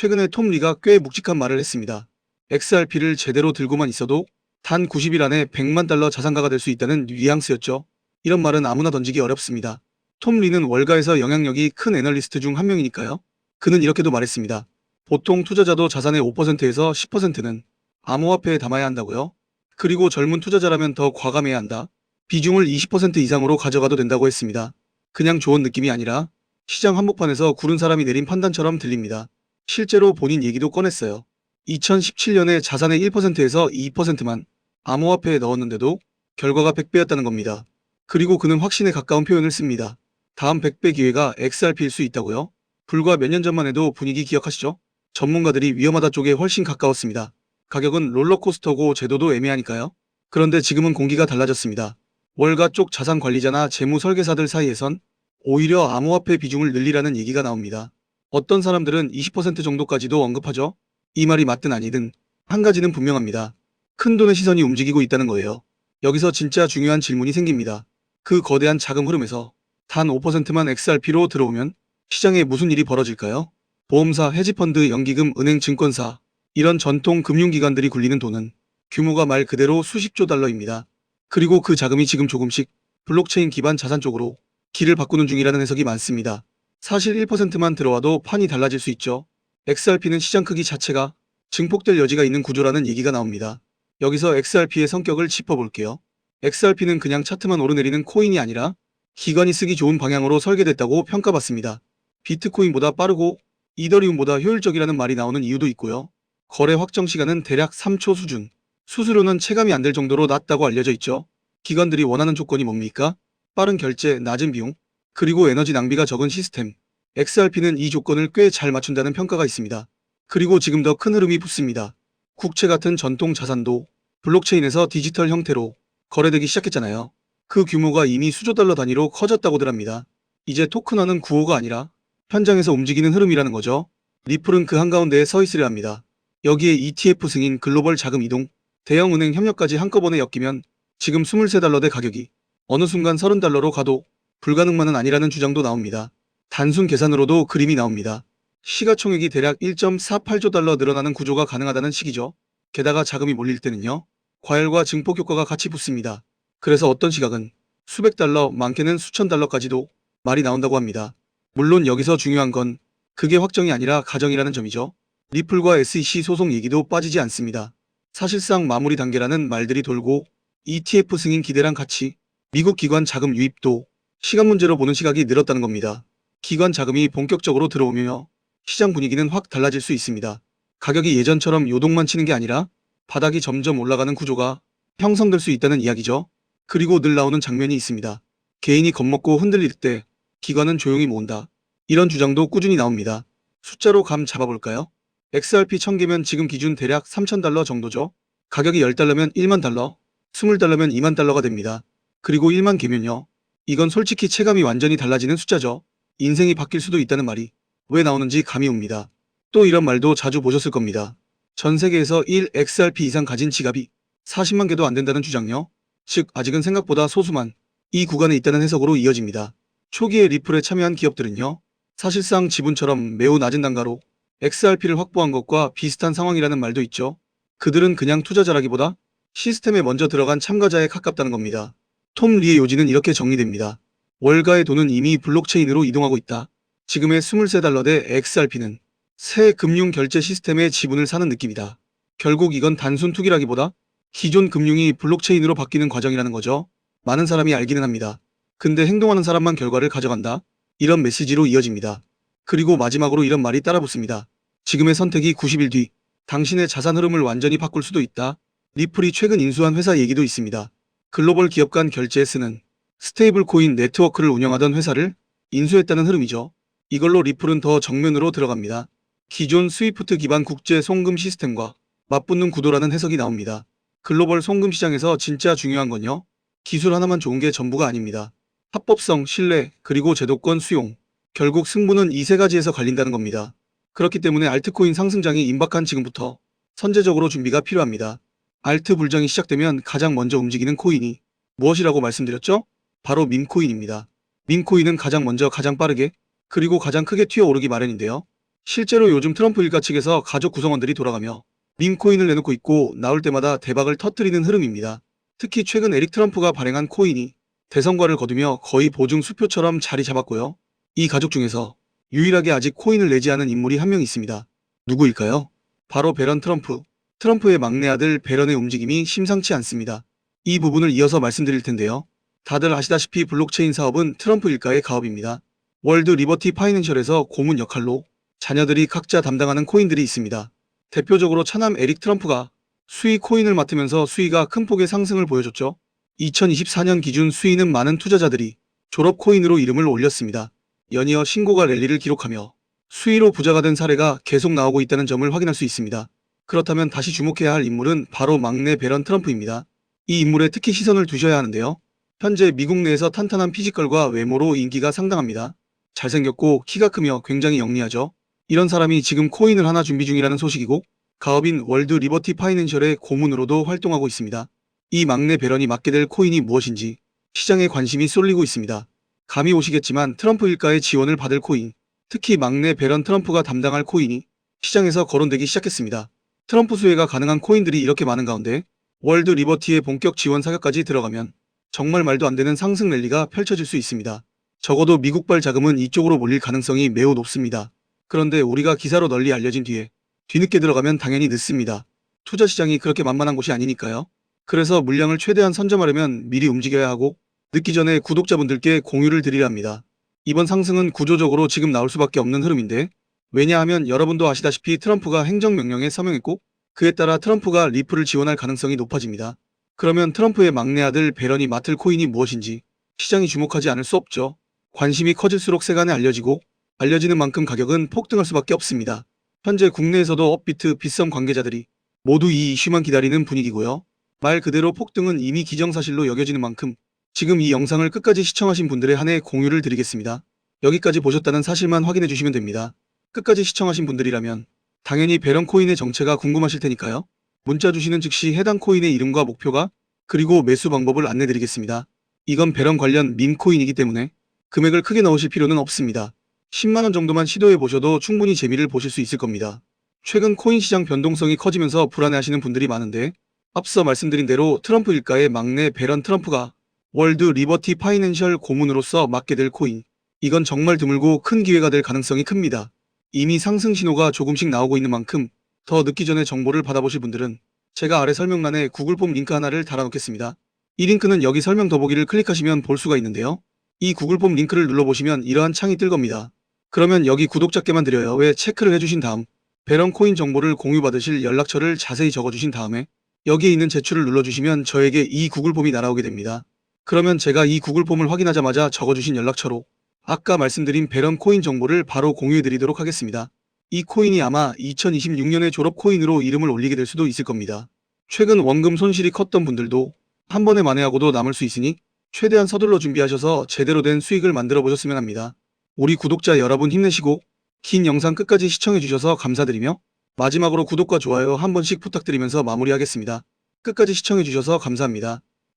최근에 톰 리가 꽤 묵직한 말을 했습니다. XRP를 제대로 들고만 있어도 단 90일 안에 100만 달러 자산가가 될 수 있다는 뉘앙스였죠. 이런 말은 아무나 던지기 어렵습니다. 톰 리는 월가에서 영향력이 큰 애널리스트 중 한 명이니까요. 그는 이렇게도 말했습니다. 보통 투자자도 자산의 5%에서 10%는 암호화폐에 담아야 한다고요. 그리고 젊은 투자자라면 더 과감해야 한다. 비중을 20% 이상으로 가져가도 된다고 했습니다. 그냥 좋은 느낌이 아니라 시장 한복판에서 구른 사람이 내린 판단처럼 들립니다. 실제로 본인 얘기도 꺼냈어요. 2017년에 자산의 1%에서 2%만 암호화폐에 넣었는데도 결과가 100배였다는 겁니다. 그리고 그는 확신에 가까운 표현을 씁니다. 다음 100배 기회가 XRP일 수 있다고요? 불과 몇 년 전만 해도 분위기 기억하시죠? 전문가들이 위험하다 쪽에 훨씬 가까웠습니다. 가격은 롤러코스터고 제도도 애매하니까요. 그런데 지금은 공기가 달라졌습니다. 월가 쪽 자산 관리자나 재무 설계사들 사이에선 오히려 암호화폐 비중을 늘리라는 얘기가 나옵니다. 어떤 사람들은 20% 정도까지도 언급하죠. 이 말이 맞든 아니든 한 가지는 분명합니다. 큰돈의 시선이 움직이고 있다는 거예요. 여기서 진짜 중요한 질문이 생깁니다. 그 거대한 자금 흐름에서 단 5%만 XRP로 들어오면 시장에 무슨 일이 벌어질까요? 보험사, 헤지펀드, 연기금, 은행, 증권사 이런 전통 금융기관들이 굴리는 돈은 규모가 말 그대로 수십조 달러입니다. 그리고 그 자금이 지금 조금씩 블록체인 기반 자산 쪽으로 길을 바꾸는 중이라는 해석이 많습니다. 사실 1%만 들어와도 판이 달라질 수 있죠. XRP는 시장 크기 자체가 증폭될 여지가 있는 구조라는 얘기가 나옵니다. 여기서 XRP의 성격을 짚어볼게요. XRP는 그냥 차트만 오르내리는 코인이 아니라 기관이 쓰기 좋은 방향으로 설계됐다고 평가받습니다. 비트코인보다 빠르고 이더리움보다 효율적이라는 말이 나오는 이유도 있고요. 거래 확정 시간은 대략 3초 수준, 수수료는 체감이 안 될 정도로 낮다고 알려져 있죠. 기관들이 원하는 조건이 뭡니까? 빠른 결제, 낮은 비용, 그리고 에너지 낭비가 적은 시스템. XRP는 이 조건을 꽤 잘 맞춘다는 평가가 있습니다. 그리고 지금 더 큰 흐름이 붙습니다. 국채 같은 전통 자산도 블록체인에서 디지털 형태로 거래되기 시작했잖아요. 그 규모가 이미 수조 달러 단위로 커졌다고들 합니다. 이제 토큰화는 구호가 아니라 현장에서 움직이는 흐름이라는 거죠. 리플은 그 한가운데에 서 있으려 합니다. 여기에 ETF 승인, 글로벌 자금 이동, 대형 은행 협력까지 한꺼번에 엮이면 지금 23달러대 가격이 어느 순간 30달러로 가도 불가능만은 아니라는 주장도 나옵니다. 단순 계산으로도 그림이 나옵니다. 시가총액이 대략 1.48조 달러 늘어나는 구조가 가능하다는 식이죠. 게다가 자금이 몰릴 때는요. 과열과 증폭 효과가 같이 붙습니다. 그래서 어떤 시각은 수백 달러, 많게는 수천 달러까지도 말이 나온다고 합니다. 물론 여기서 중요한 건 그게 확정이 아니라 가정이라는 점이죠. 리플과 SEC 소송 얘기도 빠지지 않습니다. 사실상 마무리 단계라는 말들이 돌고 ETF 승인 기대랑 같이 미국 기관 자금 유입도 시간 문제로 보는 시각이 늘었다는 겁니다. 기관 자금이 본격적으로 들어오며 시장 분위기는 확 달라질 수 있습니다. 가격이 예전처럼 요동만 치는 게 아니라 바닥이 점점 올라가는 구조가 형성될 수 있다는 이야기죠. 그리고 늘 나오는 장면이 있습니다. 개인이 겁먹고 흔들릴 때 기관은 조용히 모은다. 이런 주장도 꾸준히 나옵니다. 숫자로 감 잡아볼까요? XRP 1000개면 지금 기준 대략 3000달러 정도죠. 가격이 10달러면 1만 달러, 20달러면 2만 달러가 됩니다. 그리고 1만 개면요. 이건 솔직히 체감이 완전히 달라지는 숫자죠. 인생이 바뀔 수도 있다는 말이 왜 나오는지 감이 옵니다. 또 이런 말도 자주 보셨을 겁니다. 전 세계에서 1 XRP 이상 가진 지갑이 40만 개도 안 된다는 주장요. 즉 아직은 생각보다 소수만 이 구간에 있다는 해석으로 이어집니다. 초기에 리플에 참여한 기업들은요. 사실상 지분처럼 매우 낮은 단가로 XRP를 확보한 것과 비슷한 상황이라는 말도 있죠. 그들은 그냥 투자자라기보다 시스템에 먼저 들어간 참가자에 가깝다는 겁니다. 톰 리의 요지는 이렇게 정리됩니다. 월가의 돈은 이미 블록체인으로 이동하고 있다. 지금의 23달러대 XRP는 새 금융 결제 시스템의 지분을 사는 느낌이다. 결국 이건 단순 투기라기보다 기존 금융이 블록체인으로 바뀌는 과정이라는 거죠. 많은 사람이 알기는 합니다. 근데 행동하는 사람만 결과를 가져간다. 이런 메시지로 이어집니다. 그리고 마지막으로 이런 말이 따라붙습니다. 지금의 선택이 90일 뒤 당신의 자산 흐름을 완전히 바꿀 수도 있다. 리플이 최근 인수한 회사 얘기도 있습니다. 글로벌 기업 간 결제에 쓰는 스테이블 코인 네트워크를 운영하던 회사를 인수했다는 흐름이죠. 이걸로 리플은 더 정면으로 들어갑니다. 기존 스위프트 기반 국제 송금 시스템과 맞붙는 구도라는 해석이 나옵니다. 글로벌 송금 시장에서 진짜 중요한 건요. 기술 하나만 좋은 게 전부가 아닙니다. 합법성, 신뢰, 그리고 제도권 수용. 결국 승부는 이 세 가지에서 갈린다는 겁니다. 그렇기 때문에 알트코인 상승장이 임박한 지금부터 선제적으로 준비가 필요합니다. 알트 불장이 시작되면 가장 먼저 움직이는 코인이 무엇이라고 말씀드렸죠? 바로 밈코인입니다. 밈코인은 가장 먼저 가장 빠르게 그리고 가장 크게 튀어오르기 마련인데요. 실제로 요즘 트럼프 일가 측에서 가족 구성원들이 돌아가며 밈코인을 내놓고 있고 나올 때마다 대박을 터뜨리는 흐름입니다. 특히 최근 에릭 트럼프가 발행한 코인이 대성과를 거두며 거의 보증 수표처럼 자리 잡았고요. 이 가족 중에서 유일하게 아직 코인을 내지 않은 인물이 한 명 있습니다. 누구일까요? 바로 배런 트럼프. 트럼프의 막내 아들 배런의 움직임이 심상치 않습니다. 이 부분을 이어서 말씀드릴 텐데요. 다들 아시다시피 블록체인 사업은 트럼프 일가의 가업입니다. 월드 리버티 파이낸셜에서 고문 역할로 자녀들이 각자 담당하는 코인들이 있습니다. 대표적으로 차남 에릭 트럼프가 수위 코인을 맡으면서 수위가 큰 폭의 상승을 보여줬죠. 2024년 기준 수위는 많은 투자자들이 졸업 코인으로 이름을 올렸습니다. 연이어 신고가 랠리를 기록하며 수위로 부자가 된 사례가 계속 나오고 있다는 점을 확인할 수 있습니다. 그렇다면 다시 주목해야 할 인물은 바로 막내 배런 트럼프입니다. 이 인물에 특히 시선을 두셔야 하는데요. 현재 미국 내에서 탄탄한 피지컬과 외모로 인기가 상당합니다. 잘생겼고 키가 크며 굉장히 영리하죠. 이런 사람이 지금 코인을 하나 준비 중이라는 소식이고 가업인 월드 리버티 파이낸셜의 고문으로도 활동하고 있습니다. 이 막내 배런이 맡게 될 코인이 무엇인지 시장에 관심이 쏠리고 있습니다. 감이 오시겠지만 트럼프 일가의 지원을 받을 코인, 특히 막내 배런 트럼프가 담당할 코인이 시장에서 거론되기 시작했습니다. 트럼프 수혜가 가능한 코인들이 이렇게 많은 가운데 월드 리버티의 본격 지원 사격까지 들어가면 정말 말도 안 되는 상승 랠리가 펼쳐질 수 있습니다. 적어도 미국발 자금은 이쪽으로 몰릴 가능성이 매우 높습니다. 그런데 우리가 기사로 널리 알려진 뒤에 뒤늦게 들어가면 당연히 늦습니다. 투자 시장이 그렇게 만만한 곳이 아니니까요. 그래서 물량을 최대한 선점하려면 미리 움직여야 하고 늦기 전에 구독자분들께 공유를 드리려 합니다. 이번 상승은 구조적으로 지금 나올 수밖에 없는 흐름인데 왜냐하면 여러분도 아시다시피 트럼프가 행정명령에 서명했고 그에 따라 트럼프가 리플을 지원할 가능성이 높아집니다. 그러면 트럼프의 막내 아들 배런이 맡을 코인이 무엇인지 시장이 주목하지 않을 수 없죠. 관심이 커질수록 세간에 알려지는 만큼 가격은 폭등할 수밖에 없습니다. 현재 국내에서도 업비트, 빗썸 관계자들이 모두 이 이슈만 기다리는 분위기고요. 말 그대로 폭등은 이미 기정사실로 여겨지는 만큼 지금 이 영상을 끝까지 시청하신 분들에 한해 공유를 드리겠습니다. 여기까지 보셨다는 사실만 확인해 주시면 됩니다. 끝까지 시청하신 분들이라면 당연히 배런 코인의 정체가 궁금하실 테니까요. 문자 주시는 즉시 해당 코인의 이름과 목표가 그리고 매수 방법을 안내드리겠습니다. 이건 배런 관련 밈 코인이기 때문에 금액을 크게 넣으실 필요는 없습니다. 10만원 정도만 시도해 보셔도 충분히 재미를 보실 수 있을 겁니다. 최근 코인 시장 변동성이 커지면서 불안해하시는 분들이 많은데 앞서 말씀드린 대로 트럼프 일가의 막내 배런 트럼프가 월드 리버티 파이낸셜 고문으로서 맡게 될 코인, 이건 정말 드물고 큰 기회가 될 가능성이 큽니다. 이미 상승 신호가 조금씩 나오고 있는 만큼 더 늦기 전에 정보를 받아보실 분들은 제가 아래 설명란에 구글폼 링크 하나를 달아놓겠습니다. 이 링크는 여기 설명 더보기를 클릭하시면 볼 수가 있는데요. 이 구글폼 링크를 눌러보시면 이러한 창이 뜰 겁니다. 그러면 여기 구독자께만 드려요. 왜 체크를 해주신 다음 배런 코인 정보를 공유받으실 연락처를 자세히 적어주신 다음에 여기에 있는 제출을 눌러주시면 저에게 이 구글폼이 날아오게 됩니다. 그러면 제가 이 구글폼을 확인하자마자 적어주신 연락처로 아까 말씀드린 배런 코인 정보를 바로 공유해드리도록 하겠습니다. 이 코인이 아마 2026년에 졸업 코인으로 이름을 올리게 될 수도 있을 겁니다. 최근 원금 손실이 컸던 분들도 한 번에 만회하고도 남을 수 있으니 최대한 서둘러 준비하셔서 제대로 된 수익을 만들어 보셨으면 합니다. 우리 구독자 여러분 힘내시고 긴 영상 끝까지 시청해 주셔서 감사드리며 마지막으로 구독과 좋아요 한 번씩 부탁드리면서 마무리하겠습니다. 끝까지 시청해 주셔서 감사합니다.